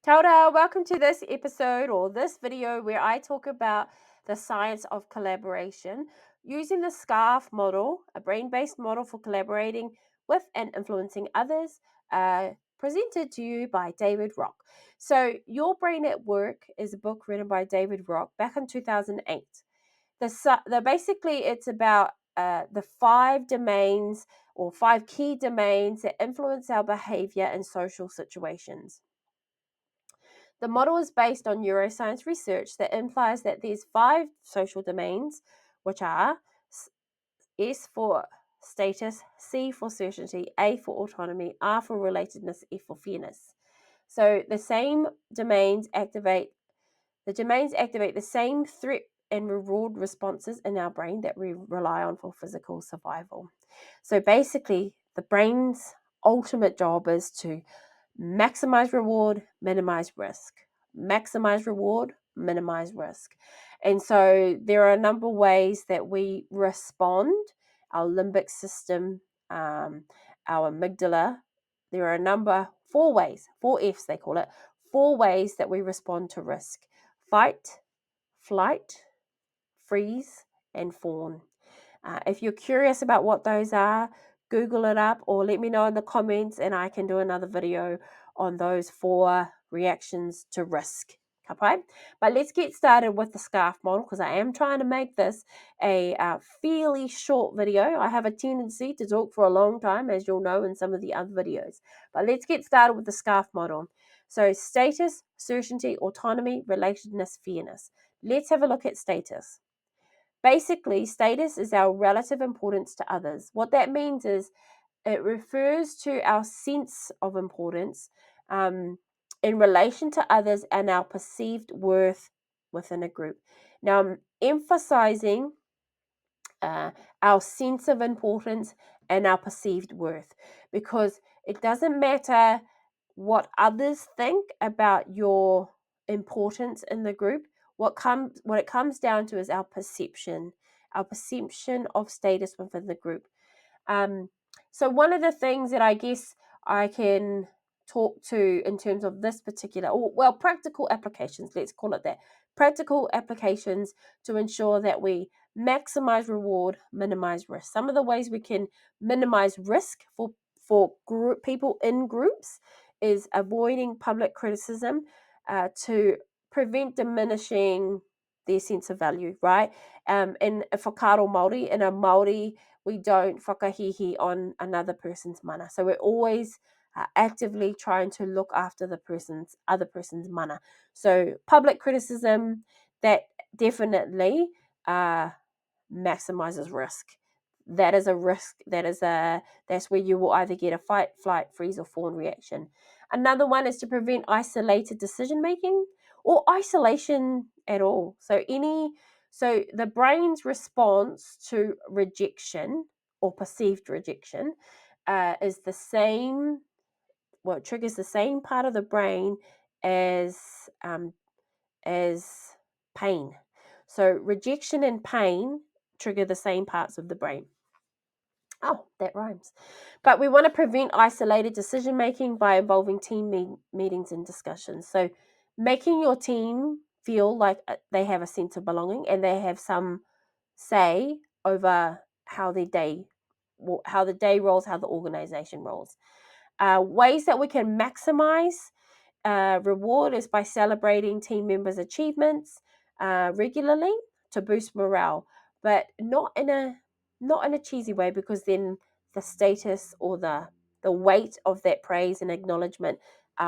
Kia ora, welcome to this episode or this video where I talk about the science of collaboration using the SCARF model, a brain-based model for collaborating with and influencing others, presented to you by David Rock. So, Your Brain at Work is a book written by David Rock back in 2008. Basically, it's about the 5 domains or 5 key domains that influence our behavior in social situations. The model is based on neuroscience research that implies that these 5 social domains, which are S for status, C for certainty, A for autonomy, R for relatedness, F for fairness. So the domains activate the same threat and reward responses in our brain that we rely on for physical survival. So basically, the brain's ultimate job is to maximize reward, minimize risk. Maximize reward, minimize risk. And so there are a number of ways that we respond, our limbic system, our amygdala. There are 4 ways, 4 Fs they call it, 4 ways that we respond to risk: fight, flight, freeze, and fawn. If you're curious about what those are, Google it up or let me know in the comments and I can do another video on those 4 reactions to risk. Okay, but let's get started with the SCARF model because I am trying to make this a fairly short video. I have a tendency to talk for a long time, as you'll know in some of the other videos. But let's get started with the SCARF model. So status, certainty, autonomy, relatedness, fairness. Let's have a look at status. Basically, status is our relative importance to others. What that means is it refers to our sense of importance in relation to others and our perceived worth within a group. Now, I'm emphasizing our sense of importance and our perceived worth because it doesn't matter what others think about your importance in the group. What it comes down to is our perception of status within the group. So one of the things that I guess I can talk to in terms of this particular, practical applications, let's call it that, practical applications to ensure that we maximize reward, minimize risk. Some of the ways we can minimize risk for people in groups is avoiding public criticism to prevent diminishing their sense of value, right? In whakaaro Māori, in a Māori, we don't whakahihi on another person's mana. So we're always actively trying to look after the other person's mana. So public criticism, that definitely maximizes risk. That is a risk. That's where you will either get a fight, flight, freeze, or fawn reaction. Another one is to prevent isolated decision making or isolation at all. So the brain's response to rejection or perceived rejection is the same. Well, it triggers the same part of the brain as as pain. So rejection and pain trigger the same parts of the brain. Oh, that rhymes. But we want to prevent isolated decision making by involving team meetings and discussions. So making your team feel like they have a sense of belonging and they have some say over how the day rolls, how the organization rolls. Ways that we can maximize reward is by celebrating team members' achievements regularly to boost morale, but not in a cheesy way, because then the status or the weight of that praise and acknowledgement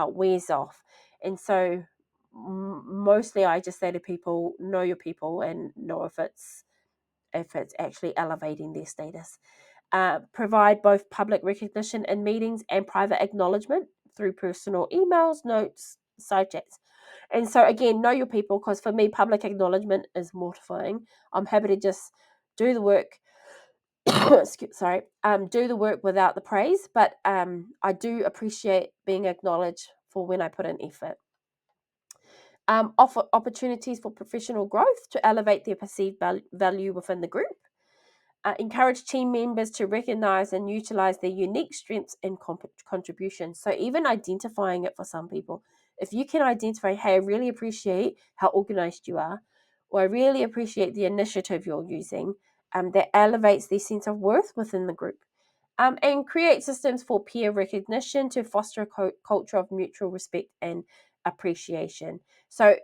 wears off. And so mostly I just say to people, know your people and know if it's actually elevating their status. Provide both public recognition in meetings and private acknowledgement through personal emails, notes, side chats. And so again, know your people, because for me, public acknowledgement is mortifying. I'm happy to just do the work. Do the work without the praise, but I do appreciate being acknowledged for when I put in effort. Offer opportunities for professional growth to elevate their perceived value within the group. Encourage team members to recognize and utilize their unique strengths and contributions. So even identifying it for some people, if you can identify, hey, I really appreciate how organized you are, or I really appreciate the initiative you're using, that elevates their sense of worth within the group. And create systems for peer recognition to foster a culture of mutual respect and appreciation. So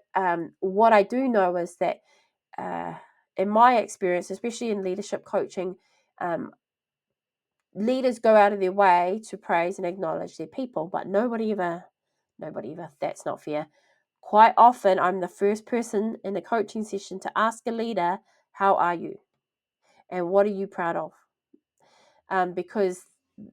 what I do know is that in my experience, especially in leadership coaching, um, leaders go out of their way to praise and acknowledge their people, but nobody ever, that's not fair. Quite often, I'm the first person in a coaching session to ask a leader, how are you? And what are you proud of? Because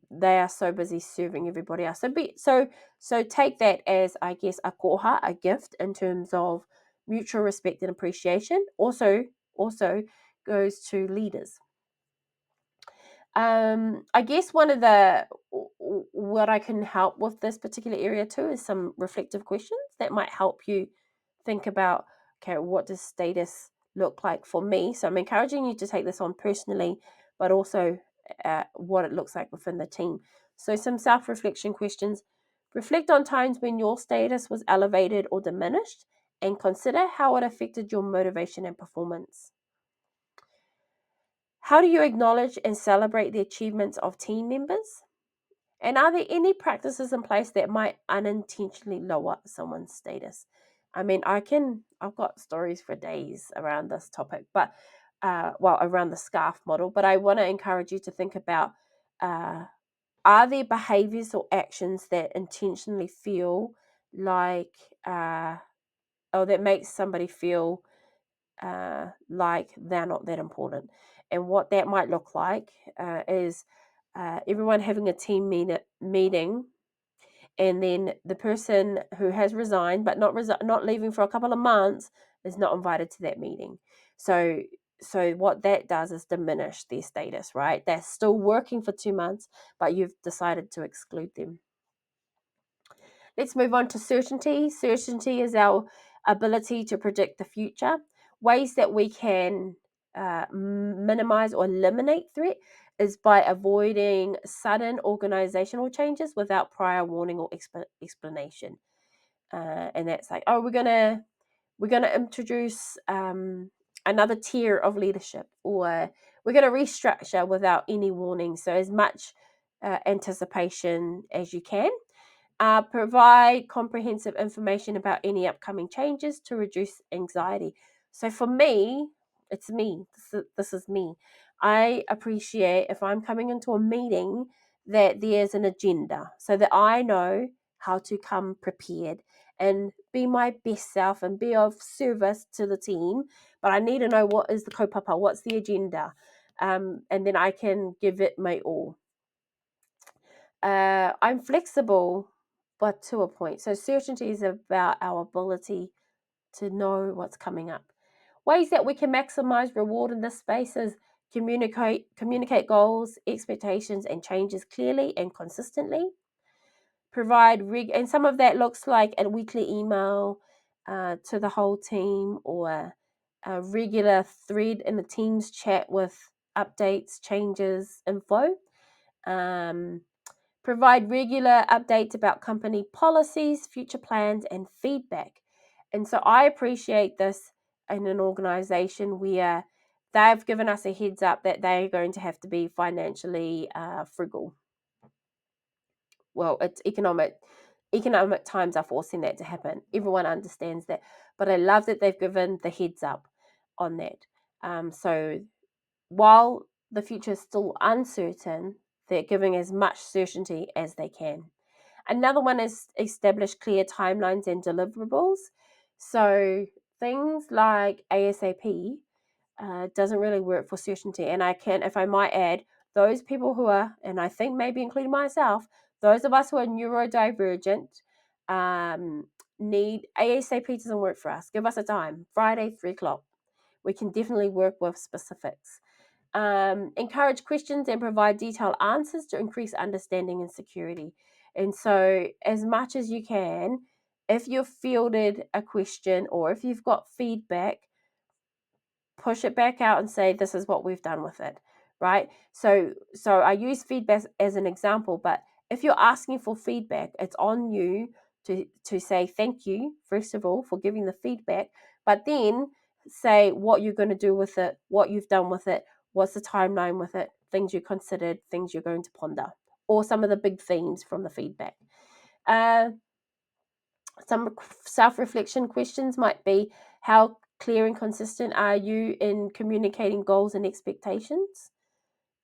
they are so busy serving everybody else. So take that as, I guess, a koha, a gift in terms of mutual respect and appreciation. Also goes to leaders. I guess one of the what I can help with this particular area too is some reflective questions that might help you think about, okay, what does status look like for me? So I'm encouraging you to take this on personally, but also what it looks like within the team. So some self-reflection questions. Reflect on times when your status was elevated or diminished, and consider how it affected your motivation and performance. How do you acknowledge and celebrate the achievements of team members? And are there any practices in place that might unintentionally lower someone's status? I mean, I've got stories for days around this topic, but around the scarf model, but I want to encourage you to think about, are there behaviors or actions that intentionally feel like, or that makes somebody feel like they're not that important? And what that might look like is everyone having a team meeting, and then the person who has resigned but not leaving for a couple of months is not invited to that meeting. So what that does is diminish their status, right? They're still working for 2 months, but you've decided to exclude them. Let's move on to certainty. Certainty is our ability to predict the future. Ways that we can minimize or eliminate threat is by avoiding sudden organizational changes without prior warning or explanation. And that's like, oh, we're gonna introduce another tier of leadership, or we're gonna restructure without any warning. So as much anticipation as you can. Provide comprehensive information about any upcoming changes to reduce anxiety. So for me, it's me. This is me. I appreciate if I'm coming into a meeting that there's an agenda so that I know how to come prepared and be my best self and be of service to the team. But I need to know what is the kaupapa, what's the agenda, and then I can give it my all. I'm flexible, but to a point. So certainty is about our ability to know what's coming up. Ways that we can maximize reward in this space is communicate goals, expectations, and changes clearly and consistently. Provide and some of that looks like a weekly email to the whole team, or a regular thread in the team's chat with updates, changes, info. Um, Provide regular updates about company policies, future plans, and feedback. And so I appreciate this in an organization where they've given us a heads up that they're going to have to be financially frugal. Well, it's economic times are forcing that to happen. Everyone understands that. But I love that they've given the heads up on that. So while the future is still uncertain, they're giving as much certainty as they can. Another one is establish clear timelines and deliverables. So things like ASAP doesn't really work for certainty. And if I might add, those people who are, and I think maybe including myself, those of us who are neurodivergent, need ASAP doesn't work for us. Give us a time, Friday, 3 o'clock. We can definitely work with specifics. Encourage questions and provide detailed answers to increase understanding and security. And so, as much as you can, if you've fielded a question or if you've got feedback, push it back out and say, this is what we've done with it, right? So I use feedback as an example, but if you're asking for feedback, it's on you to say thank you, first of all, for giving the feedback, but then say what you're going to do with it, what you've done with it, what's the timeline with it, things you considered, things you're going to ponder, or some of the big themes from the feedback. Some self-reflection questions might be, how clear and consistent are you in communicating goals and expectations?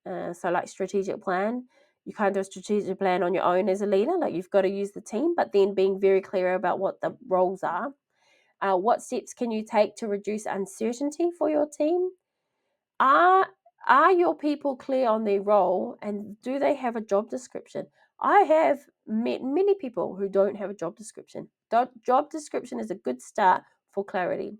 So like strategic plan, you can't do a strategic plan on your own as a leader. Like, you've got to use the team, but then being very clear about what the roles are. What steps can you take to reduce uncertainty for your team? Are your people clear on their role, and do they have a job description? I have met many people who don't have a job description. Job description is a good start for clarity.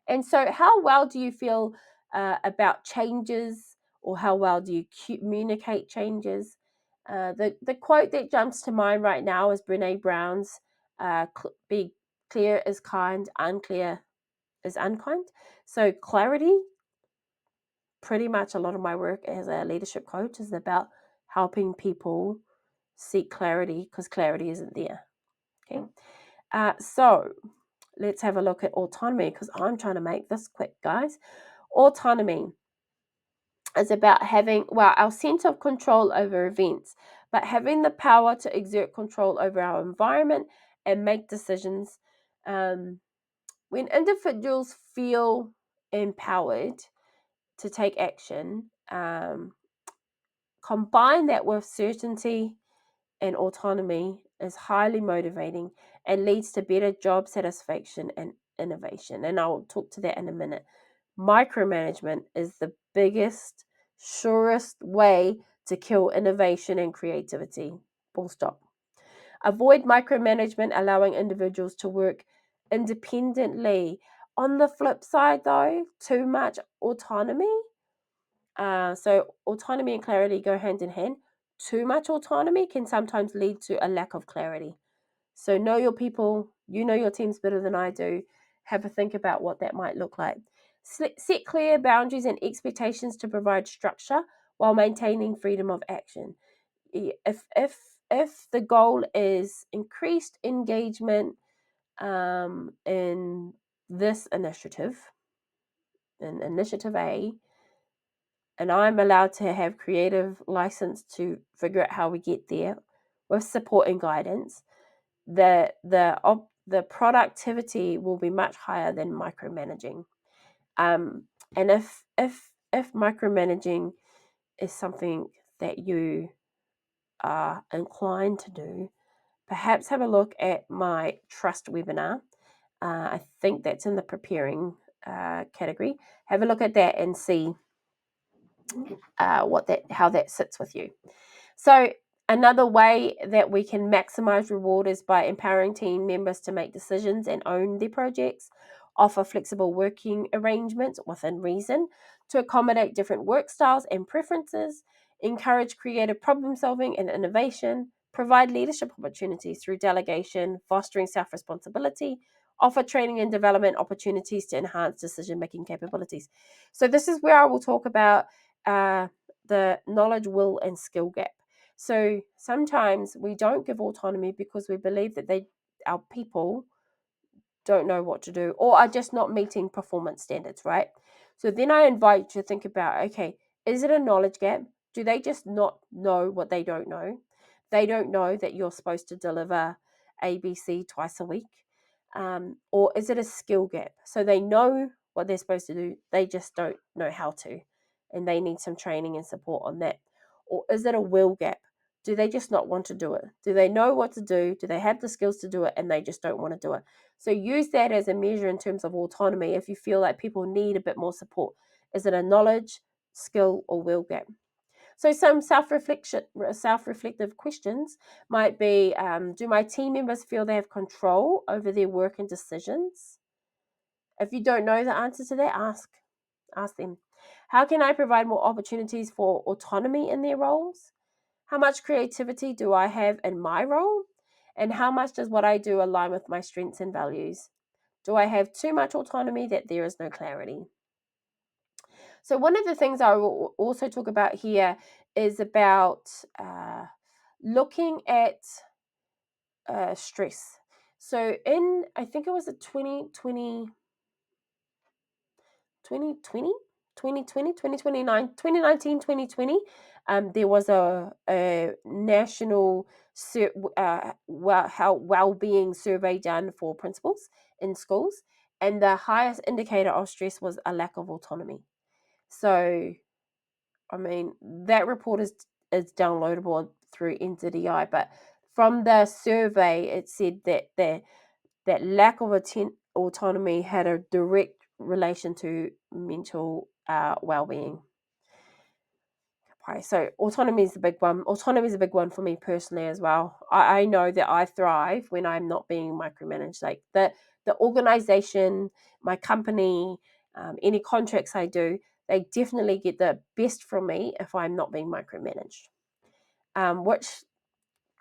And so, how well do you feel about changes, or how well do you communicate changes? The quote that jumps to mind right now is Brene Brown's, "Be clear is kind, unclear is unkind." So clarity, pretty much a lot of my work as a leadership coach is about helping people seek clarity, because clarity isn't there. Okay, so let's have a look at autonomy, because I'm trying to make this quick, guys. Autonomy is about having, well, our sense of control over events, but having the power to exert control over our environment and make decisions. When individuals feel empowered to take action, combine that with certainty and autonomy, is highly motivating and leads to better job satisfaction and innovation. And I'll talk to that in a minute. Micromanagement is the biggest, surest way to kill innovation and creativity. Full stop. Avoid micromanagement, allowing individuals to work independently. On the flip side, though, too much autonomy. So autonomy and clarity go hand in hand. Too much autonomy can sometimes lead to a lack of clarity. So know your people, you know your teams better than I do. Have a think about what that might look like. Set clear boundaries and expectations to provide structure while maintaining freedom of action. If the goal is increased engagement in this initiative, in initiative A, and I'm allowed to have creative license to figure out how we get there with support and guidance, the productivity will be much higher than micromanaging. And if micromanaging is something that you are inclined to do, perhaps have a look at my trust webinar. I think that's in the preparing category. Have a look at that and see how that sits with you. So another way that we can maximize reward is by empowering team members to make decisions and own their projects, offer flexible working arrangements within reason to accommodate different work styles and preferences, encourage creative problem solving and innovation, provide leadership opportunities through delegation, fostering self-responsibility, offer training and development opportunities to enhance decision-making capabilities. So this is where I will talk about the knowledge, will, and skill gap. So sometimes we don't give autonomy because we believe that our people don't know what to do or are just not meeting performance standards, right? So then I invite you to think about, okay, is it a knowledge gap? Do they just not know what they don't know? They don't know that you're supposed to deliver ABC twice a week. Or is it a skill gap? So they know what they're supposed to do, they just don't know how to, and they need some training and support on that. Or is it a will gap? Do they just not want to do it? Do they know what to do? Do they have the skills to do it and they just don't want to do it? So use that as a measure in terms of autonomy if you feel like people need a bit more support. Is it a knowledge, skill, or will gap? So some self-reflective questions might be, do my team members feel they have control over their work and decisions? If you don't know the answer to that, ask them. How can I provide more opportunities for autonomy in their roles? How much creativity do I have in my role? And how much does what I do align with my strengths and values? Do I have too much autonomy that there is no clarity? So one of the things I will also talk about here is about looking at stress. So I think it was a 2020, 2020, 2020, 2029, 2019, 2020, there was a national well-being survey done for principals in schools, and the highest indicator of stress was a lack of autonomy. So, I mean, that report is downloadable through NZEI, but from the survey, it said that that lack of autonomy had a direct relation to mental well-being. Okay, so autonomy is a big one. Autonomy is a big one for me personally as well. I know that I thrive when I'm not being micromanaged. Like the organization, my company, any contracts I do, they definitely get the best from me if I'm not being micromanaged. Which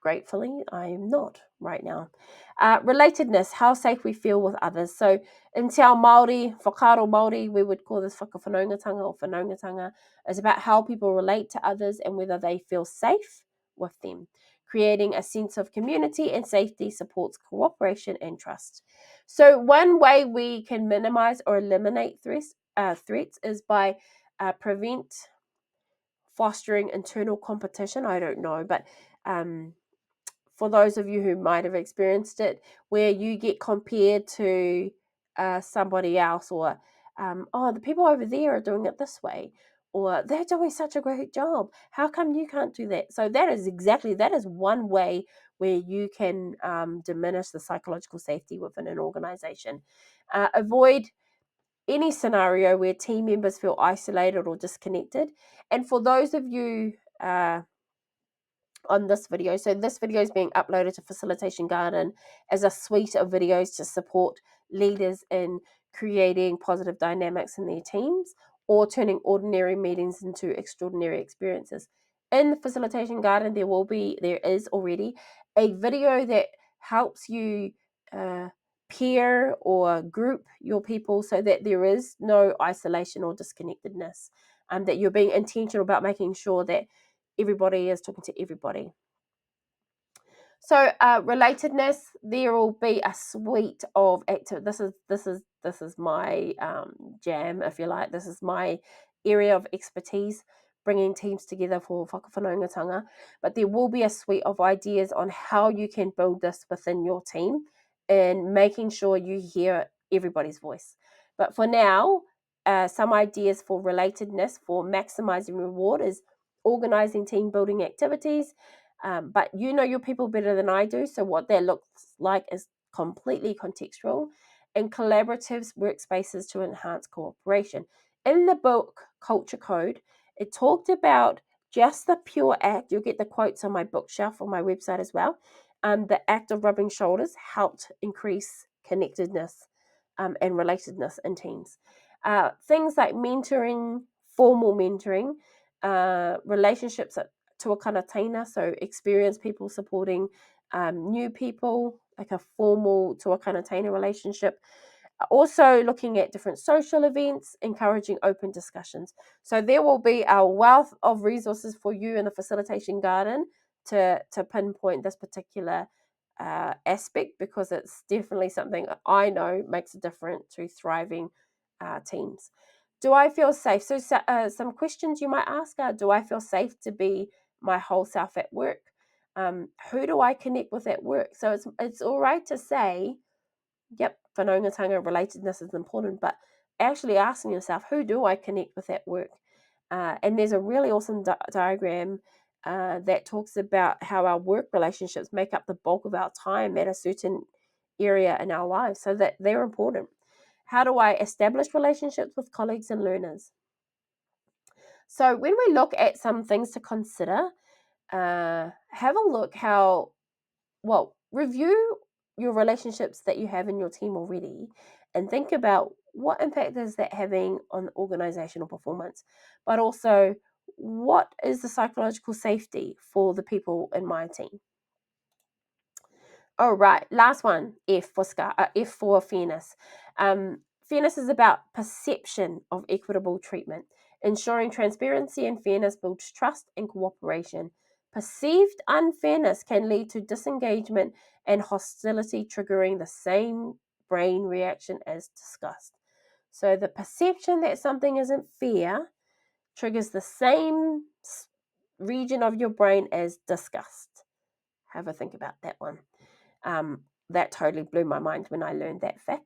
gratefully, I'm not right now. Relatedness, how safe we feel with others. So in Te Ao Māori, whakaaro Māori, we would call this whakawhanaungatanga or whanaungatanga. It's about how people relate to others and whether they feel safe with them. Creating a sense of community and safety supports cooperation and trust. So one way we can minimize or eliminate threats is by prevent fostering internal competition. I don't know, but for those of you who might have experienced it, where you get compared to somebody else, or oh, the people over there are doing it this way, or they're doing such a great job. How come you can't do that? So that is one way where you can diminish the psychological safety within an organization. Avoid any scenario where team members feel isolated or disconnected. And for those of you on this video. So this video is being uploaded to Facilitation Garden as a suite of videos to support leaders in creating positive dynamics in their teams or turning ordinary meetings into extraordinary experiences. In the Facilitation Garden, there is already a video that helps you peer or group your people so that there is no isolation or disconnectedness, that you're being intentional about making sure that everybody is talking to everybody. So relatedness, there will be a suite of active. This is my jam, if you like. This is my area of expertise, bringing teams together for whakawhanaungatanga. But there will be a suite of ideas on how you can build this within your team and making sure you hear everybody's voice. But for now, some ideas for relatedness for maximizing reward is organizing team building activities. But you know your people better than I do, so what that looks like is completely contextual, and collaborative workspaces to enhance cooperation. In the book Culture Code, it talked about just the pure act. You'll get the quotes on my bookshelf on my website as well. The act of rubbing shoulders helped increase connectedness and relatedness in teams. Things like mentoring, formal mentoring, relationships to a kind of taina, so experienced people supporting new people, like a formal to a kind of taina relationship. Also looking at different social events, encouraging open discussions. So there will be a wealth of resources for you in the Facilitation Garden to pinpoint this particular aspect, because it's definitely something I know makes a difference to thriving teams. Do I feel safe? So some questions you might ask are, do I feel safe to be my whole self at work? Who do I connect with at work? So it's all right to say, yep, whanaungatanga relatedness is important, but actually asking yourself, who do I connect with at work? And there's a really awesome diagram that talks about how our work relationships make up the bulk of our time at a certain area in our lives, so that they're important. How do I establish relationships with colleagues and learners? So when we look at some things to consider, have a look review your relationships that you have in your team already, and think about what impact is that having on organizational performance, but also what is the psychological safety for the people in my team. All right, last one, F for fairness. Fairness is about perception of equitable treatment. Ensuring transparency and fairness builds trust and cooperation. Perceived unfairness can lead to disengagement and hostility, triggering the same brain reaction as disgust. So the perception that something isn't fair triggers the same region of your brain as disgust. Have a think about that one. That totally blew my mind when I learned that fact.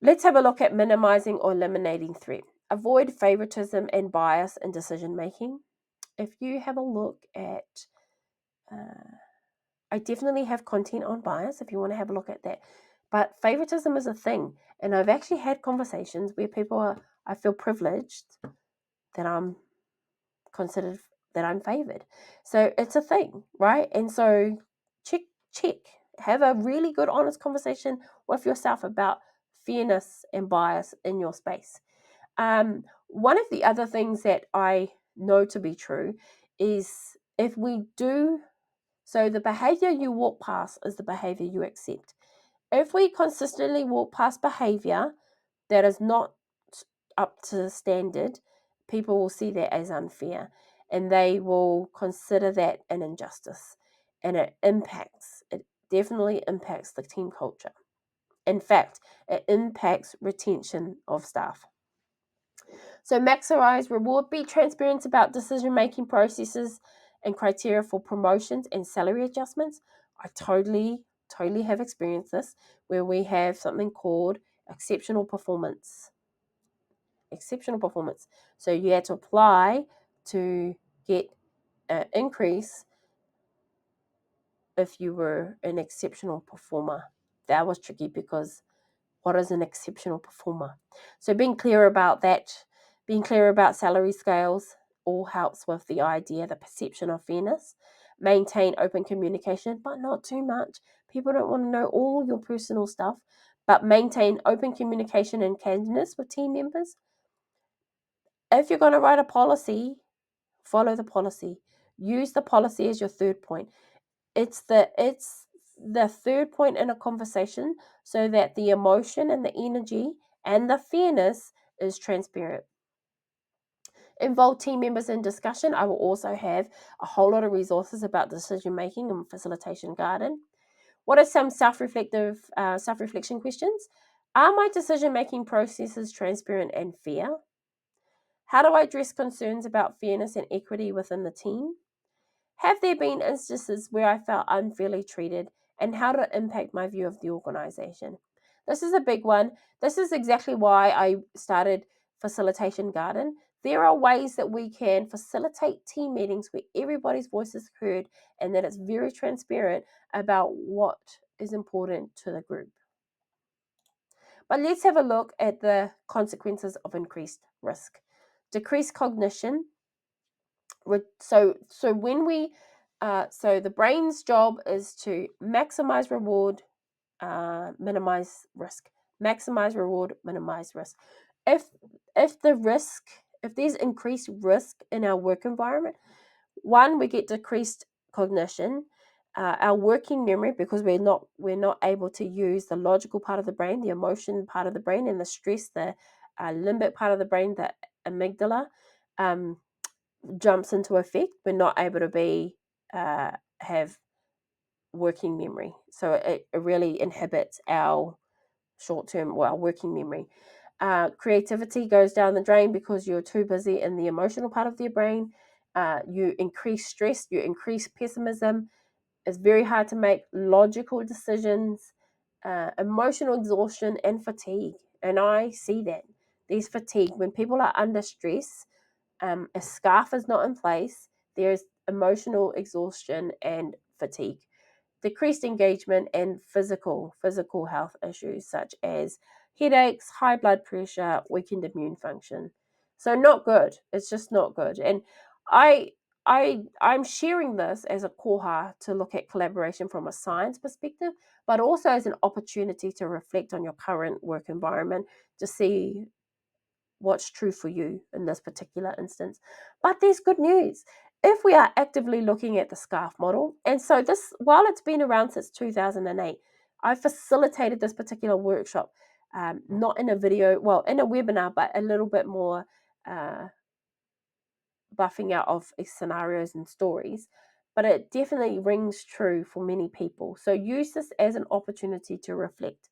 Let's have a look at minimizing or eliminating threat. Avoid favoritism and bias in decision making. If you have a look at, I definitely have content on bias if you want to have a look at that. But favoritism is a thing. And I've actually had conversations where I feel privileged that I'm considered, that I'm favored. So it's a thing, right? And so check. Have a really good, honest conversation with yourself about fairness and bias in your space. One of the other things that I know to be true is if we do, so the behavior you walk past is the behavior you accept. If we consistently walk past behavior that is not up to standard, people will see that as unfair and they will consider that an injustice. And it definitely impacts the team culture. In fact, it impacts retention of staff. So maximize reward, be transparent about decision-making processes and criteria for promotions and salary adjustments. I totally have experienced this, where we have something called exceptional performance. So you had to apply to get an increase if you were an exceptional performer. That was tricky because what is an exceptional performer? So being clear about that, being clear about salary scales all helps with the idea, the perception of fairness. Maintain open communication, but not too much. People don't want to know all your personal stuff, but maintain open communication and candidness with team members. If you're going to write a policy, follow the policy. Use the policy as your third point. It's the third point in a conversation so that the emotion and the energy and the fairness is transparent. Involve team members in discussion. I will also have a whole lot of resources about decision making and facilitation garden. What are some self-reflection questions? Are my decision making processes transparent and fair? How do I address concerns about fairness and equity within the team? Have there been instances where I felt unfairly treated, and how did it impact my view of the organization? This is a big one. This is exactly why I started Facilitation Garden. There are ways that we can facilitate team meetings where everybody's voice is heard and that it's very transparent about what is important to the group. But let's have a look at the consequences of increased risk. Decreased cognition. So when we so the brain's job is to maximize reward, minimize risk. Maximize reward, minimize risk. If there's increased risk in our work environment, one, we get decreased cognition, our working memory, because we're not able to use the logical part of the brain, the emotion part of the brain, and the stress, the limbic part of the brain, the amygdala. Jumps into effect. We're not able to have working memory, so it really inhibits our short-term working memory. Creativity goes down the drain because you're too busy in the emotional part of your brain. You increase stress, you increase pessimism. It's very hard to make logical decisions. Emotional exhaustion and fatigue, and I see that there's fatigue when people are under stress. A scarf is not in place, there's emotional exhaustion and fatigue. Decreased engagement and physical health issues such as headaches, high blood pressure, weakened immune function. So not good. It's just not good. And I'm sharing this as a koha to look at collaboration from a science perspective, but also as an opportunity to reflect on your current work environment to see what's true for you in this particular instance. But there's good news. If we are actively looking at the SCARF model, and so this, while it's been around since 2008, I facilitated this particular workshop, not in a video, well, in a webinar, but a little bit more buffing out of scenarios and stories, but it definitely rings true for many people. So use this as an opportunity to reflect.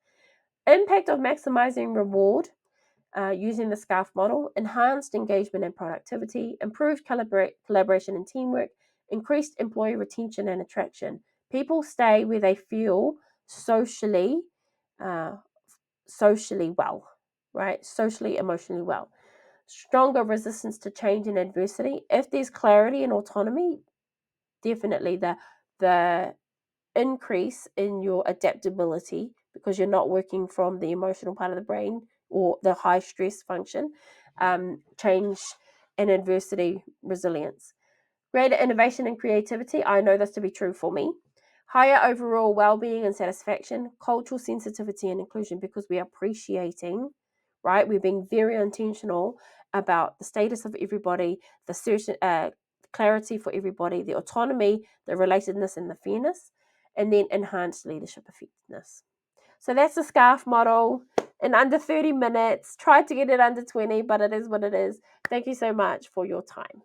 Impact of maximizing reward using the SCARF model: enhanced engagement and productivity, improved collaboration and teamwork, increased employee retention and attraction. People stay where they feel socially, uh, socially well, right? Socially, emotionally well. Stronger resistance to change and adversity. If there's clarity and autonomy, definitely the increase in your adaptability, because you're not working from the emotional part of the brain or the high stress function. Change and adversity resilience. Greater innovation and creativity. I know this to be true for me. Higher overall well-being and satisfaction. Cultural sensitivity and inclusion, because we are appreciating, right? We're being very intentional about the status of everybody, the certain clarity for everybody, the autonomy, the relatedness, and the fairness, and then enhanced leadership effectiveness. So that's the SCARF model in under 30 minutes. Tried to get it under 20, but it is what it is. Thank you so much for your time.